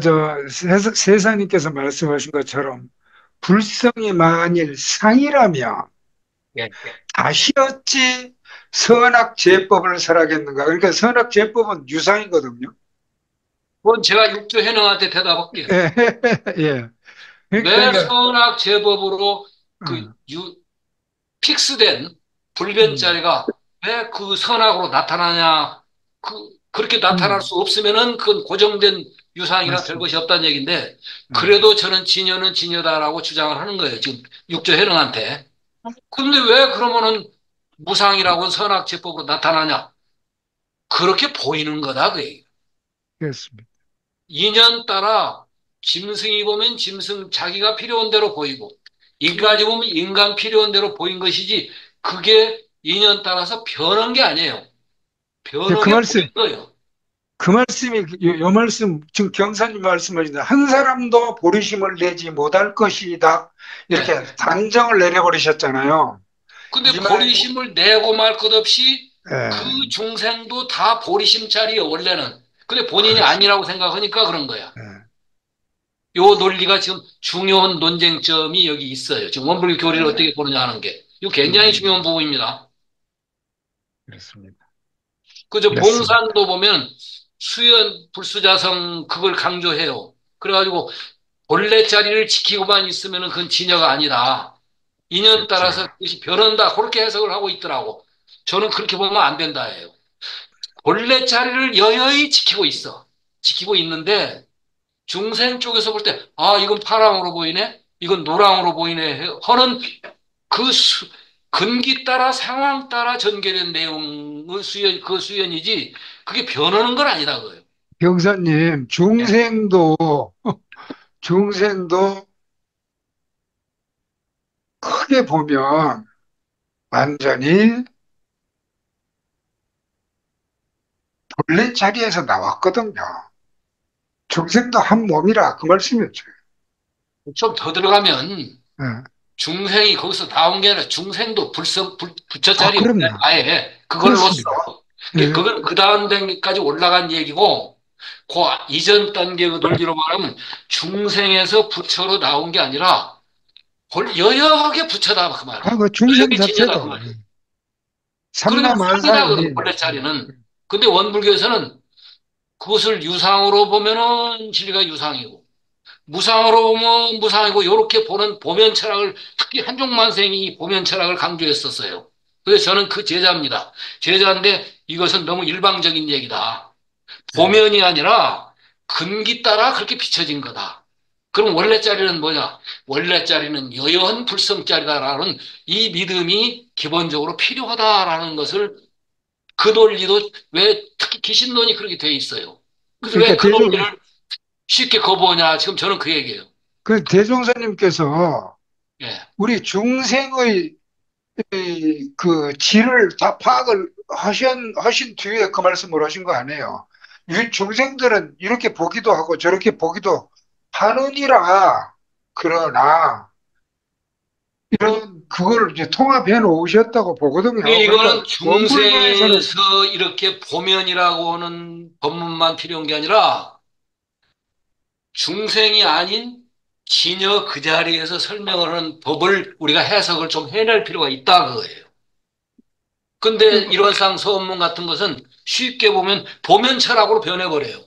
세사님께서 말씀하신 것처럼 불성이 만일 상이라면 예. 다시 어찌 선악제법을 설하겠는가? 그러니까 선악제법은 유상이거든요. 그건 제가 육조 해능한테 대답할게요. 예, 예. 왜 그러니까, 선악 제법으로 그 어, 픽스된 음, 불변자리가 왜 그 선악으로 나타나냐? 그렇게 나타날 음, 수 없으면은 그건 고정된 유상이라 별 맞습니다. 것이 없다는 얘기인데, 예. 그래도 저는 진여는 진여다라고 주장을 하는 거예요. 지금 육조 해능한테. 근데 왜 그러면은 무상이라고는 선악 제법으로 나타나냐? 그렇게 보이는 거다, 그 얘기. 그렇습니다. 인연 따라 짐승이 보면 짐승 자기가 필요한 대로 보이고 인간이 보면 인간 필요한 대로 보인 것이지 그게 인연 따라서 변한 게 아니에요. 예, 그 변하게 보인 말씀, 거예요. 그 말씀이, 요 말씀, 지금 경사님 말씀하신다. 한 사람도 보리심을 내지 못할 것이다. 예. 이렇게 단정을 내려버리셨잖아요. 근데 이 말, 보리심을 내고 말 것 없이 그 예, 중생도 다 보리심짜리예요, 원래는. 근데 본인이 그렇습니다. 아니라고 생각하니까 그런 거야. 예, 요 논리가 지금 중요한 논쟁점이 여기 있어요. 지금 원불교 교리를 어떻게 보느냐 하는 게. 이거 굉장히 중요한 음, 부분입니다. 그렇습니다. 그저 그렇습니다. 봉산도 보면 수연 불수자성 그걸 강조해요. 그래가지고 본래 자리를 지키고만 있으면 그건 진여가 아니다. 인연 그렇죠. 따라서 그것이 변한다. 그렇게 해석을 하고 있더라고. 저는 그렇게 보면 안 된다예요. 본래 자리를 여여히 지키고 있어. 지키고 있는데 중생 쪽에서 볼 때, 아, 이건 파랑으로 보이네? 이건 노랑으로 보이네? 하는 그 근기 따라 상황 따라 전개된 내용의 그 수연이지 그게 변하는 건 아니다 그거예요. 경사님, 예. 중생도 크게 보면 완전히 본래 자리에서 나왔거든요. 중생도 한 몸이라 그 말씀이었죠. 좀 더 들어가면 예. 중생이 거기서 나온 게 아니라 중생도 부처 아, 자리 원래 그럼요. 아예 그걸로써 그렇습니다. 예. 그건 그 다음 단계까지 올라간 얘기고 그 이전 단계 그 논리로 말하면 중생에서 부처로 나온 게 아니라 여여하게 부처다 그 아, 말이에요. 그 중생 여여하게 지녀다 그 자체도 말이에요. 그러니까 상이다 그건 삼라만상이 본래 자리는. 근데 원불교에서는 그것을 유상으로 보면은 진리가 유상이고, 무상으로 보면 무상이고, 이렇게 보는 보면 철학을, 특히 한종만생이 보면 철학을 강조했었어요. 그래서 저는 그 제자입니다. 제자인데 이것은 너무 일방적인 얘기다. 예. 보면이 아니라 근기 따라 그렇게 비춰진 거다. 그럼 원래 자리는 뭐냐? 원래 자리는 여여한 불성자리다라는 이 믿음이 기본적으로 필요하다라는 것을 그 논리도 왜 특히 기신론이 그렇게 돼 있어요. 그래서 왜 그러니까 그 논리를 쉽게 거부하냐? 지금 저는 그 얘기예요. 그 대종사님께서 예. 우리 중생의 그 질을 다 파악을 하신 뒤에 그 말씀을 하신 거 아니에요. 이 중생들은 이렇게 보기도 하고 저렇게 보기도 하느니라. 그러나 이런 그걸 이제 통합해 놓으셨다고 보거든요. 그러니까 이거는 원불교에서는 중생에서 이렇게 보면이라고 하는 법문만 필요한 게 아니라 중생이 아닌 진여 그 자리에서 설명을 하는 법을 우리가 해석을 좀 해낼 필요가 있다 그거예요. 근데 이론상 서원문 같은 것은 쉽게 보면 보면 철학으로 변해버려요.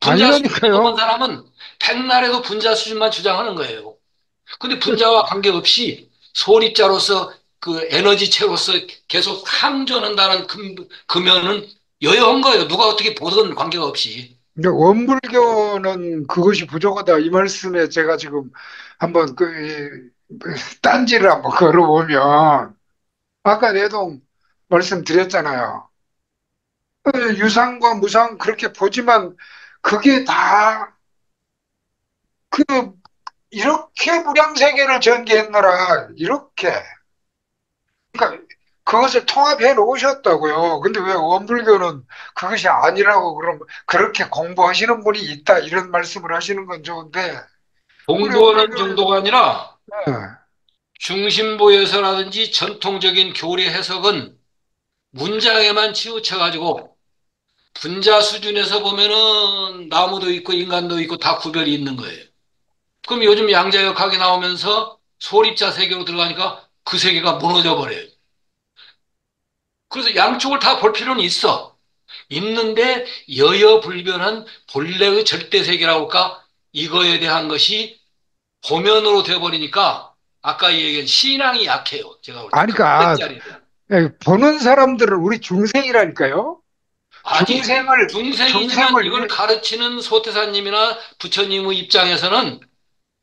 분자 수준 넘은 아니라니까요. 사람은 백날에도 분자 수준만 주장하는 거예요. 근데 분자와 관계없이 소립자로서 그 에너지체로서 계속 항전한다는 금연은 여여한 거예요. 누가 어떻게 보든 관계가 없이. 근데 원불교는 그것이 부족하다. 이 말씀에 제가 지금 한번 딴지를 한번 걸어보면 아까 내도 말씀드렸잖아요. 유상과 무상 그렇게 보지만 그게 다 그 이렇게 무량세계를 전개했노라 이렇게 그러니까 그것을 통합해 놓으셨다고요. 근데 왜 원불교는 그것이 아니라고 그럼 그렇게 공부하시는 분이 있다 이런 말씀을 하시는 건 좋은데 우리 공부하는 원불교는 정도가 아니라 예. 중심부에서라든지 전통적인 교리 해석은 문장에만 치우쳐가지고 분자 수준에서 보면은 나무도 있고 인간도 있고 다 구별이 있는 거예요. 그럼 요즘 양자역학이 나오면서 소립자 세계로 들어가니까 그 세계가 무너져 버려요. 그래서 양쪽을 다 볼 필요는 있어. 있는데 여여불변한 본래의 절대 세계라고 할까? 이거에 대한 것이 보면으로 돼버리니까 아까 얘기한 신앙이 약해요. 제가 볼 때. 아니 그 그러니까 절대짜리에 대한. 보는 사람들은 우리 중생이라니까요. 아니, 중생을 중생이지만 중생을 이걸 위해 가르치는 소태사님이나 부처님의 입장에서는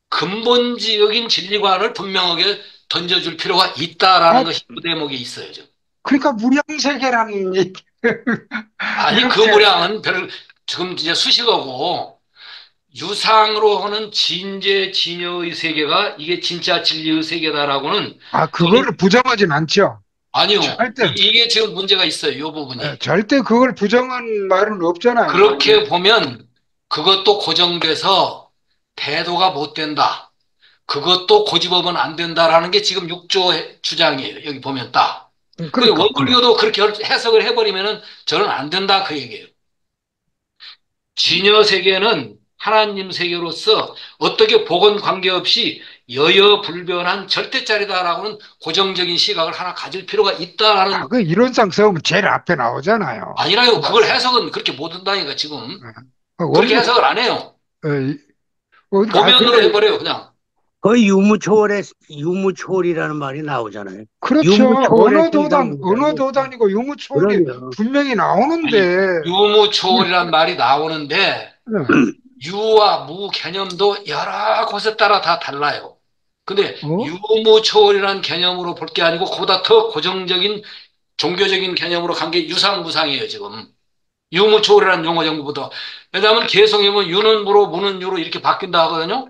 근본적인 진리관을 분명하게 던져줄 필요가 있다라는 아, 것이 그 대목에 있어요. 지금. 그러니까 무량세계라는 얘기 아니, 그 이렇게 무량은 지금 이제 수식어고 유상으로 하는 진재, 진여의 세계가 이게 진짜 진리의 세계다라고는 그건 그거를 부정하진 않죠. 아니요. 절대 이게 지금 문제가 있어요. 이 부분이. 절대 그걸 부정한 말은 없잖아요. 그렇게 보면 그것도 고정돼서 태도가 못 된다. 그것도 고집하면 안 된다라는 게 지금 6조 주장이에요. 여기 보면 딱. 그 그러니까 원불교도 그렇게 해석을 해버리면은 저는 안 된다 그 얘기예요. 진여 세계는 하나님 세계로서 어떻게 복원 관계없이 여여불변한 절대짜리다라고는 고정적인 시각을 하나 가질 필요가 있다라는 그 이론상 세우면 제일 앞에 나오잖아요. 아니라요. 그걸 해석은 그렇게 못 한다니까 지금. 그렇게 원래 해석을 안 해요. 보면으로 근데 해버려요, 그냥. 거의 유무초월이라는 말이 나오잖아요. 그렇죠. 유무초월에서 이상 언어 무자고. 도단이고 유무초월이 그럼요. 분명히 아니, 나오는데 유무초월이란 말이 나오는데 예. 유와 무 개념도 여러 곳에 따라 다 달라요. 근데 어? 유무초월이란 개념으로 볼 게 아니고 그보다 더 고정적인 종교적인 개념으로 간 게 유상무상이에요, 지금. 유무초월이라는 용어 정도부터. 왜냐하면 개성이면 유는 무로 무는 유로 이렇게 바뀐다 하거든요.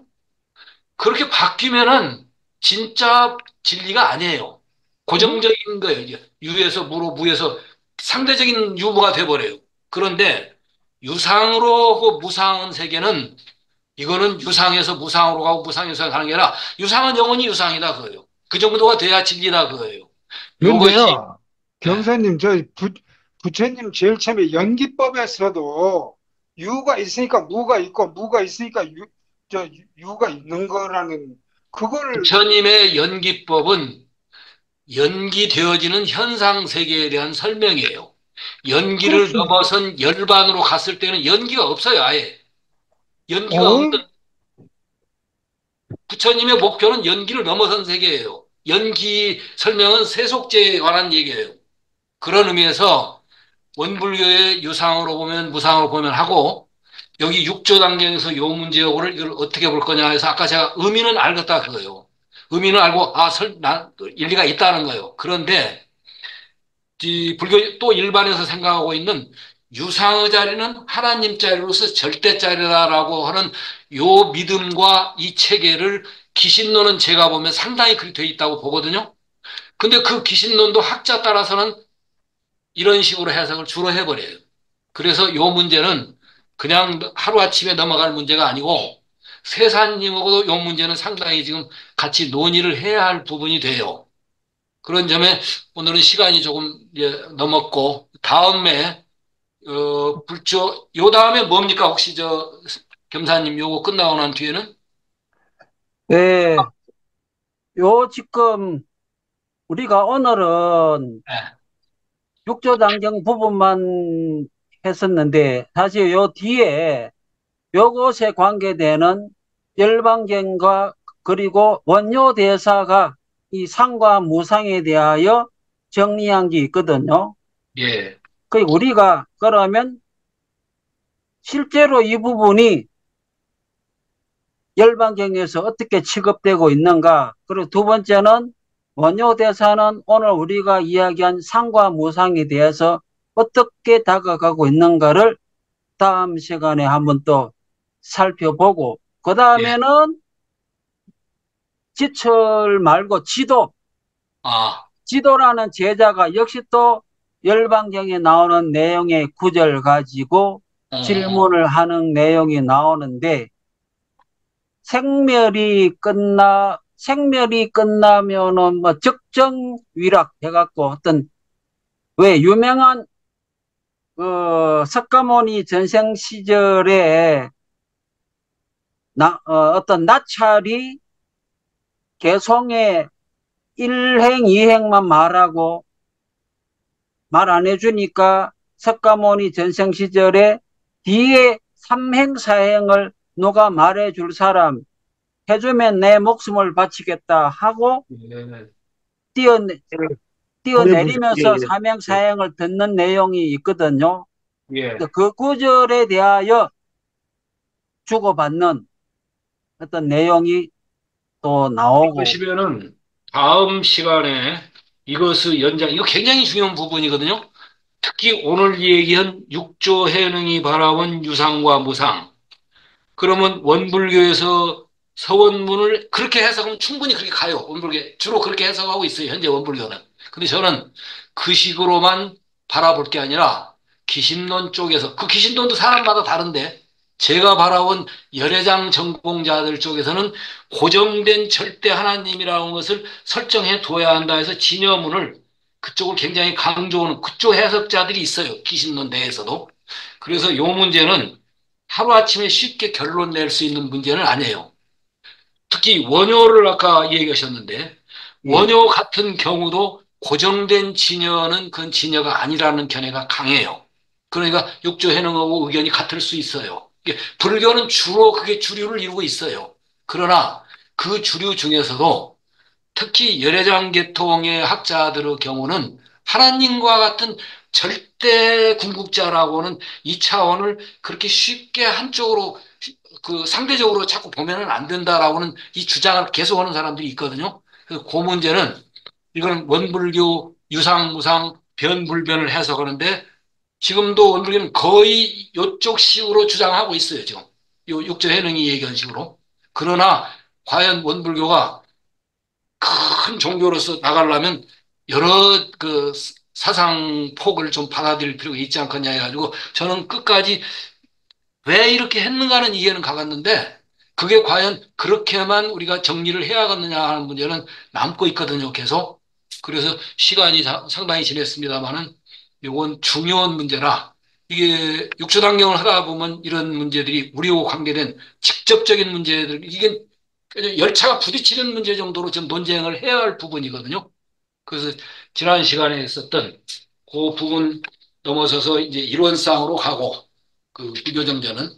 그렇게 바뀌면은 진짜 진리가 아니에요. 어? 고정적인 거예요. 이제 유에서 무로 무에서 상대적인 유무가 돼버려요. 그런데 유상으로 하고 무상한 세계는 이거는 유상에서 무상으로 가고 무상에서 가는 게 아니라 유상은 영원히 유상이다 그거예요. 그 정도가 돼야 진리다 그거예요. 요것이 그런데요, 예, 경사님, 부처님 제일 처음에 연기법에서도 유가 있으니까 무가 있고 무가 있으니까 유가 있는 거라는 그걸 부처님의 연기법은 연기되어지는 현상 세계에 대한 설명이에요. 연기를 그렇죠. 넘어선 열반으로 갔을 때는 연기가 없어요, 아예. 연기가 없는 어? 부처님의 목표는 연기를 넘어선 세계예요. 연기 설명은 세속제에 관한 얘기예요. 그런 의미에서 원불교의 유상으로 보면 무상으로 보면 하고 여기 6조 단계에서 요 문제 요거를 이걸 어떻게 볼 거냐 해서 아까 제가 의미는 알겠다 그거예요. 의미는 알고 일리가 있다는 거예요. 그런데 이 불교 또 일반에서 생각하고 있는 유상의 자리는 하나님 자리로서 절대 자리다라고 하는 요 믿음과 이 체계를 기신론은 제가 보면 상당히 그렇게 돼 있다고 보거든요. 근데 그 기신론도 학자 따라서는 이런 식으로 해석을 주로 해버려요. 그래서 요 문제는 그냥 하루아침에 넘어갈 문제가 아니고 세사님하고도 요 문제는 상당히 지금 같이 논의를 해야 할 부분이 돼요. 그런 점에 오늘은 시간이 조금 이제 넘었고 다음에 요 다음에 뭡니까 혹시 저 겸사님 요거 끝나고 난 뒤에는 네, 요 지금 우리가 오늘은 네, 육조단경 부분만 했었는데 사실 요 뒤에 요것에 관계되는 열반경과 그리고 원효 대사가 이 상과 무상에 대하여 정리한 게 있거든요. 예, 그 우리가 그러면 실제로 이 부분이 열반경에서 어떻게 취급되고 있는가? 그리고 두 번째는 원효 대사는 오늘 우리가 이야기한 상과 무상에 대해서 어떻게 다가가고 있는가를 다음 시간에 한번 또 살펴보고 그 예, 다음에는 지철 말고 지도, 아, 지도라는 제자가 역시 또 열방경에 나오는 내용의 구절 가지고 질문을 하는 내용이 나오는데, 생멸이 끝나면은 뭐 적정위락 해갖고 왜 유명한 석가모니 전생 시절에 어떤 나찰이 개송에 1행, 2행만 말하고 말 안 해주니까 석가모니 전생 시절에 뒤에 3행, 4행을 누가 말해줄 사람 해주면 내 목숨을 바치겠다 하고 뛰어내리면서 예, 3행, 4행을 듣는 내용이 있거든요. 예. 그 구절에 대하여 주고받는 어떤 내용이 또 나오고. 그러시면은 다음 시간에 이것을 이거 굉장히 중요한 부분이거든요. 특히 오늘 얘기한 육조 해능이 바라본 유상과 무상. 그러면 원불교에서 서원문을 그렇게 해석하면 충분히 그렇게 가요. 원불교 주로 그렇게 해석하고 있어요. 현재 원불교는. 근데 저는 그 식으로만 바라볼 게 아니라 기신론 쪽에서, 그 기신론도 사람마다 다른데 제가 바라본 열애장 전공자들 쪽에서는 고정된 절대 하나님이라는 것을 설정해 둬야 한다 해서 진여문을 그쪽을 굉장히 강조하는 그쪽 해석자들이 있어요. 기신론 내에서도. 그래서 이 문제는 하루아침에 쉽게 결론 낼 수 있는 문제는 아니에요. 특히 원효를 아까 얘기하셨는데, 원효 같은 경우도 고정된 진여는 그건 진여가 아니라는 견해가 강해요. 그러니까 육조 해능하고 의견이 같을 수 있어요. 불교는 주로 그게 주류를 이루고 있어요. 그러나 그 주류 중에서도 특히 열애장 계통의 학자들의 경우는 하나님과 같은 절대 궁극자라고는 이 차원을 그렇게 쉽게 한쪽으로 상대적으로 자꾸 보면은 안 된다라고는 이 주장을 계속하는 사람들이 있거든요. 그래서 그 문제는 이건 원불교 유상 무상 변불변을 해석하는데 지금도 원불교는 거의 이쪽 식으로 주장하고 있어요. 지금 요 육조해능이 얘기한 식으로. 그러나 과연 원불교가 큰 종교로서 나가려면 여러 그 사상 폭을 좀 받아들일 필요가 있지 않겠냐 해가지고 저는 끝까지 왜 이렇게 했는가는 이해는 가갔는데 그게 과연 그렇게만 우리가 정리를 해야겠느냐 하는 문제는 남고 있거든요, 계속. 그래서 시간이 상당히 지냈습니다만은 이건 중요한 문제라 이게 육조단경을 하다 보면 이런 문제들이 우리하고 관계된 직접적인 문제들, 이게 열차가 부딪히는 문제 정도로 좀 논쟁을 해야 할 부분이거든요. 그래서 지난 시간에 있었던 그 부분 넘어서서 이제 이론상으로 가고 그 비교정전은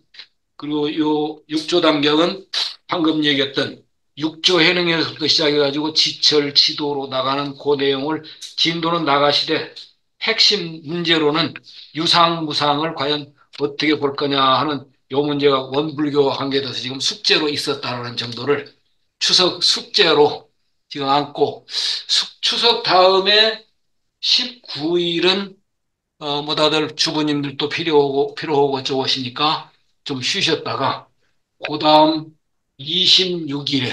그리고 요 육조단경은 방금 얘기했던 육조 해능에서부터 시작해가지고 지철 지도로 나가는 그 내용을 진도는 나가시되 핵심 문제로는 유상 무상을 과연 어떻게 볼 거냐 하는 요 문제가 원불교와 관계돼서 지금 숙제로 있었다는 정도를 추석 숙제로 지금 안고 추석 다음에 19일은 뭐 다들 주부님들도 필요하고 어쩌고시니까 좀 쉬셨다가 그 다음 26일에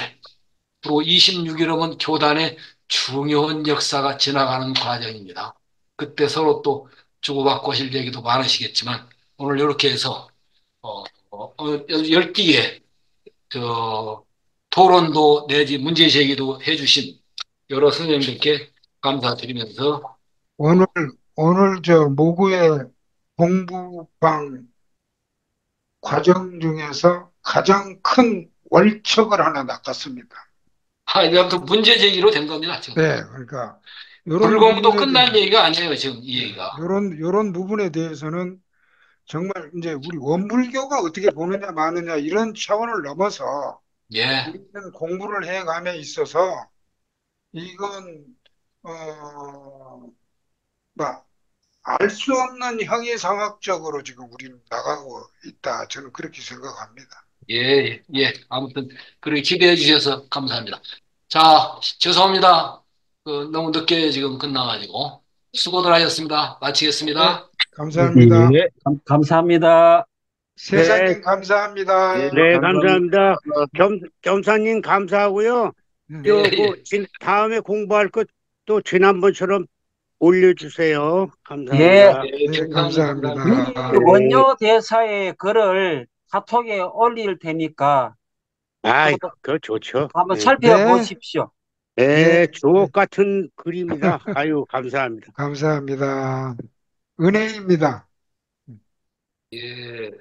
그리고 26일이면 교단의 중요한 역사가 지나가는 과정입니다. 그때 서로 또 주고받고 하실 얘기도 많으시겠지만 오늘 이렇게 해서 열띠에 토론도 내지 문제 제기도 해주신 여러 선생님들께 감사드리면서 오늘, 오늘 모구의 공부방 과정 중에서 가장 큰 월척을 하나 낚았습니다. 이제 아무튼 문제 제기로 된 겁니다. 지금. 네, 그러니까 불공도 끝난 얘기가 아니에요. 지금 이 얘기가. 요런 부분에 대해서는 정말 이제 우리 원불교가 어떻게 보느냐 마느냐 이런 차원을 넘어서 예, 우리는 공부를 해감에 있어서 이건 알 수 없는 형이상학적으로 지금 우리는 나가고 있다. 저는 그렇게 생각합니다. 예, 예. 아무튼 그렇게 기대해 주셔서 감사합니다. 자, 죄송합니다. 너무 늦게 지금 끝나가지고 수고들 하셨습니다. 마치겠습니다. 감사합니다. 예, 감사합니다. 세상님 감사합니다. 네, 감사합니다. 겸사님 감사하고요. 네. 예, 예. 다음에 공부할 것 또 지난번처럼 올려주세요. 예, 감사합니다. 예, 네, 감사합니다. 감사합니다. 이 원효 대사의 글을 카톡에 올릴 테니까 아, 그것도 그거 좋죠. 한번 네. 살펴보십시오. 네, 예, 주옥 같은 글입니다. 아유, 감사합니다. 감사합니다. 은혜입니다. 예.